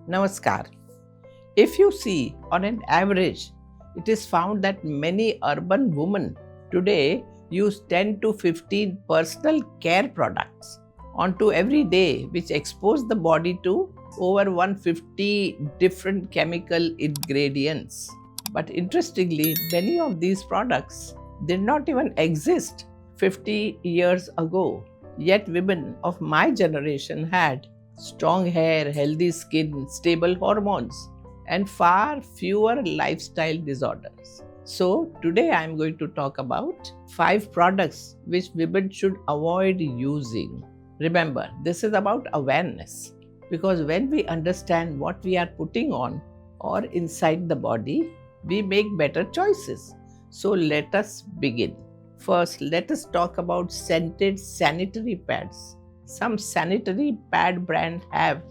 Namaskar. If you see, on an average, it is found that many urban women today use 10 to 15 personal care products onto every day, which expose the body to over 150 different chemical ingredients. But interestingly, many of these products did not even exist 50 years ago. Yet, women of my generation had strong hair, healthy skin, stable hormones, and far fewer lifestyle disorders. So, today I am going to talk about 5 products which women should avoid using. Remember, this is about awareness because when we understand what we are putting on or inside the body, we make better choices. So, let us begin. First, let us talk about scented sanitary pads. Some sanitary pad brands have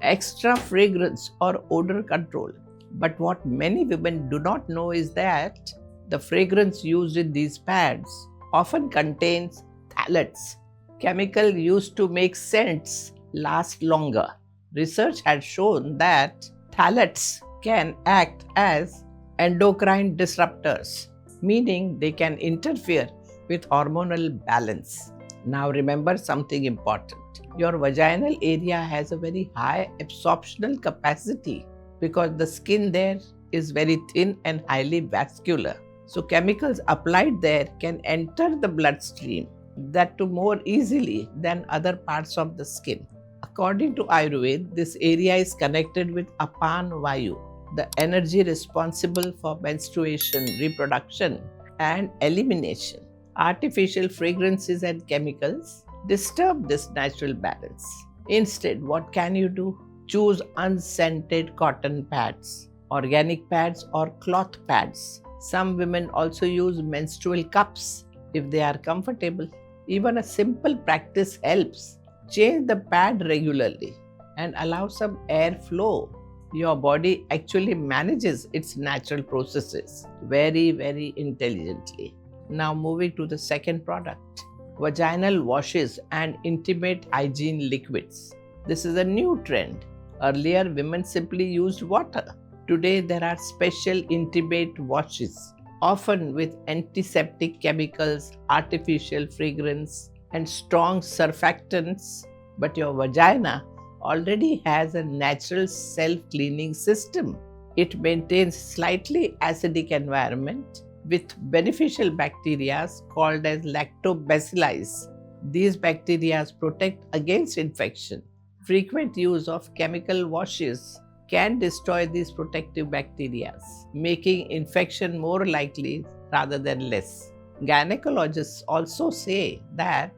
extra fragrance or odor control. But what many women do not know is that the fragrance used in these pads often contains phthalates, chemical used to make scents last longer. Research has shown that phthalates can act as endocrine disruptors, meaning they can interfere with hormonal balance. Now remember something important. Your vaginal area has a very high absorptional capacity because the skin there is very thin and highly vascular. So chemicals applied there can enter the bloodstream, that too more easily than other parts of the skin. According to Ayurveda, this area is connected with Apan Vayu, the energy responsible for menstruation, reproduction, and elimination. Artificial fragrances and chemicals disturb this natural balance. Instead, what can you do? Choose unscented cotton pads, organic pads, or cloth pads. Some women also use menstrual cups if they are comfortable. Even a simple practice helps. Change the pad regularly and allow some air flow. Your body actually manages its natural processes very intelligently. Now moving to the second product, vaginal washes and intimate hygiene liquids. This is a new trend. Earlier, women simply used water. Today, there are special intimate washes, often with antiseptic chemicals, artificial fragrance, and strong surfactants. But your vagina already has a natural self-cleaning system. It maintains slightly acidic environment with beneficial bacteria called as lactobacilli. These bacteria protect against infection. Frequent use of chemical washes can destroy these protective bacteria, making infection more likely rather than less. Gynecologists also say that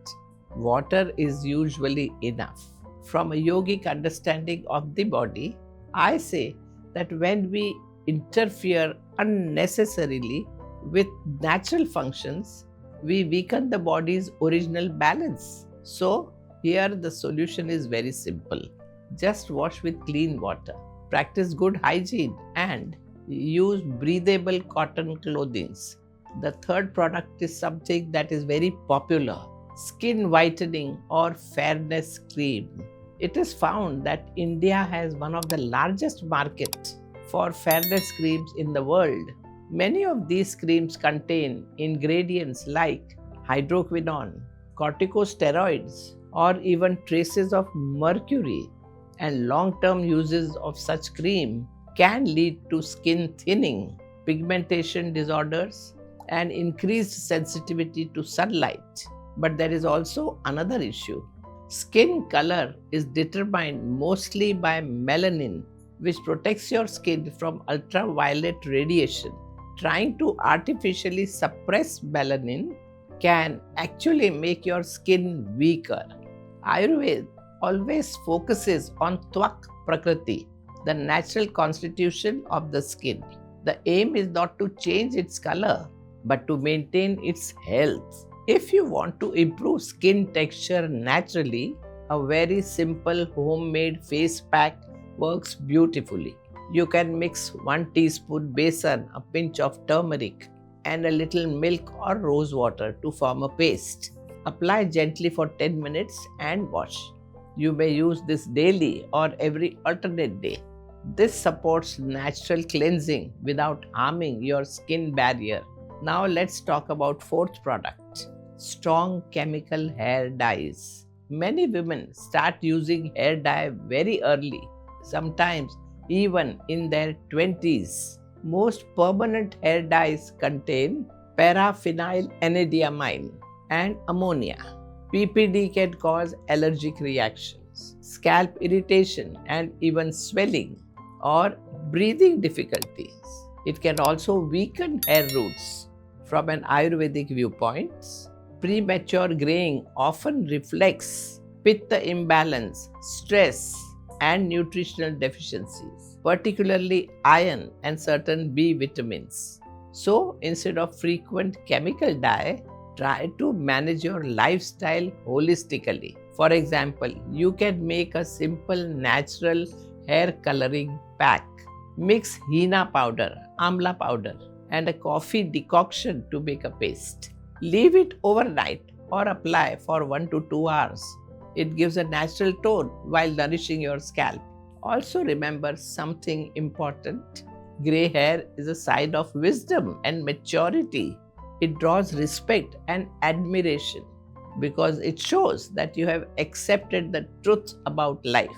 water is usually enough. From a yogic understanding of the body, I say that when we interfere unnecessarily with natural functions, we weaken the body's original balance. So, here the solution is very simple. Just wash with clean water, practice good hygiene, and use breathable cotton clothing. The third product is something that is very popular: skin whitening or fairness cream. It is found that India has one of the largest markets for fairness creams in the world. Many of these creams contain ingredients like hydroquinone, corticosteroids, or even traces of mercury, and long-term uses of such cream can lead to skin thinning, pigmentation disorders, and increased sensitivity to sunlight. But there is also another issue. Skin color is determined mostly by melanin, which protects your skin from ultraviolet radiation. Trying to artificially suppress melanin can actually make your skin weaker. Ayurveda always focuses on tvak prakriti, the natural constitution of the skin. The aim is not to change its color, but to maintain its health. If you want to improve skin texture naturally, a very simple homemade face pack works beautifully. You can mix 1 teaspoon besan, a pinch of turmeric, and a little milk or rose water to form a paste. Apply gently for 10 minutes and wash. You may use this daily or every alternate day. This supports natural cleansing without harming your skin barrier. Now let's talk about fourth product, strong chemical hair dyes. Many women start using hair dye very early, sometimes even in their 20s. Most permanent hair dyes contain paraphenylenediamine and ammonia. PPD can cause allergic reactions, scalp irritation, and even swelling or breathing difficulties. It can also weaken hair roots. From an Ayurvedic viewpoint, premature graying often reflects pitta imbalance, stress, and nutritional deficiencies, particularly iron and certain B vitamins. So, instead of frequent chemical dye, try to manage your lifestyle holistically. For example, you can make a simple natural hair coloring pack. Mix henna powder, amla powder, and a coffee decoction to make a paste. Leave it overnight or apply for 1 to 2 hours. It gives a natural tone while nourishing your scalp. Also remember something important. Grey hair is a sign of wisdom and maturity. It draws respect and admiration because it shows that you have accepted the truth about life.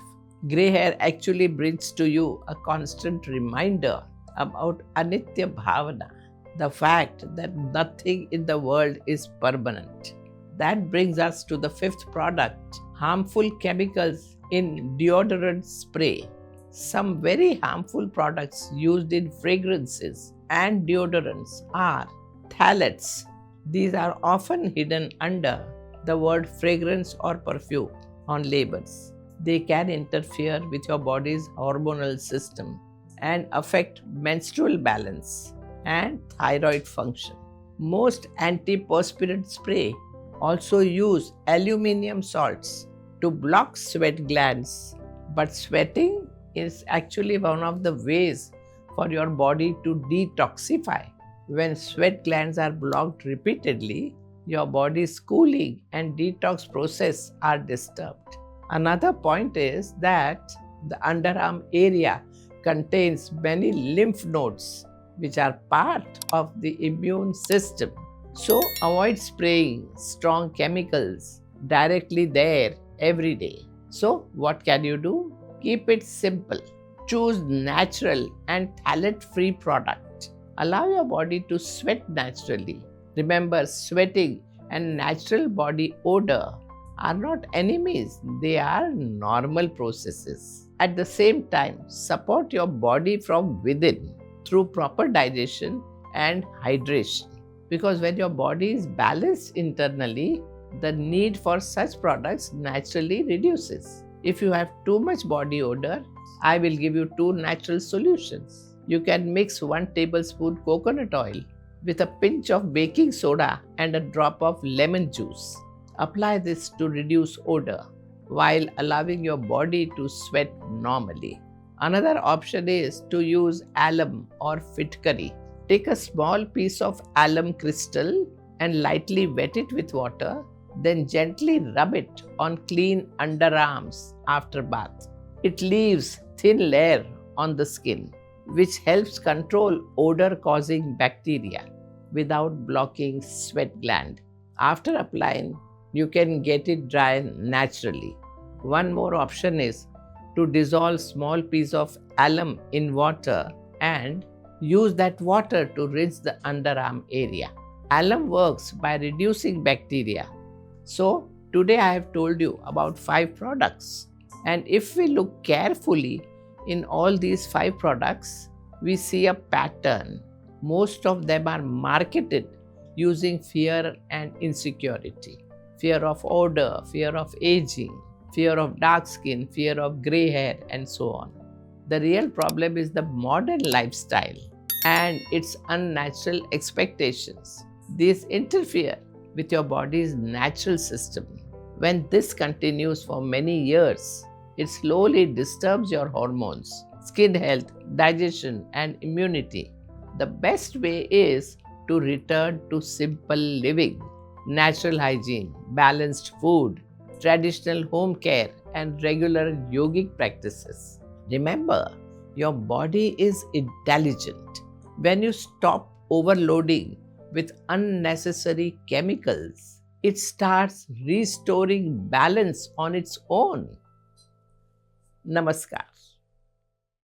Grey hair actually brings to you a constant reminder about anitya bhavana, the fact that nothing in the world is permanent. That brings us to the fifth product, harmful chemicals in deodorant spray. Some very harmful products used in fragrances and deodorants are phthalates. These are often hidden under the word fragrance or perfume on labels. They can interfere with your body's hormonal system and affect menstrual balance and thyroid function. Most antiperspirant spray also use aluminium salts to block sweat glands, but sweating is actually one of the ways for your body to detoxify. When sweat glands are blocked repeatedly, your body's cooling and detox process are disturbed. Another point is that the underarm area contains many lymph nodes which are part of the immune system. So avoid spraying strong chemicals directly there every day. So what can you do? Keep it simple. Choose natural and phthalate-free product. Allow your body to sweat naturally. Remember, sweating and natural body odor are not enemies, they are normal processes. At the same time, support your body from within through proper digestion and hydration. Because when your body is balanced internally, the need for such products naturally reduces. If you have too much body odor, I will give you 2 natural solutions. You can mix 1 tablespoon coconut oil with a pinch of baking soda and a drop of lemon juice. Apply this to reduce odor while allowing your body to sweat normally. Another option is to use alum or fitkari. Take a small piece of alum crystal and lightly wet it with water, then gently rub it on clean underarms after bath. It leaves thin layer on the skin, which helps control odor-causing bacteria without blocking sweat gland. After applying, you can get it dry naturally. One more option is to dissolve small piece of alum in water and use that water to rinse the underarm area. Alum works by reducing bacteria. So today I have told you about 5 products, and if we look carefully in all these 5 products, we see a pattern. Most of them are marketed using fear and insecurity. Fear of odor, fear of aging, fear of dark skin, fear of grey hair, and so on. The real problem is the modern lifestyle and its unnatural expectations. These interfere with your body's natural system. When this continues for many years, it slowly disturbs your hormones, skin health, digestion, and immunity. The best way is to return to simple living, natural hygiene, balanced food, traditional home care, and regular yogic practices. Remember, Your body is intelligent. When you stop overloading with unnecessary chemicals, it starts restoring balance on its own. Namaskar.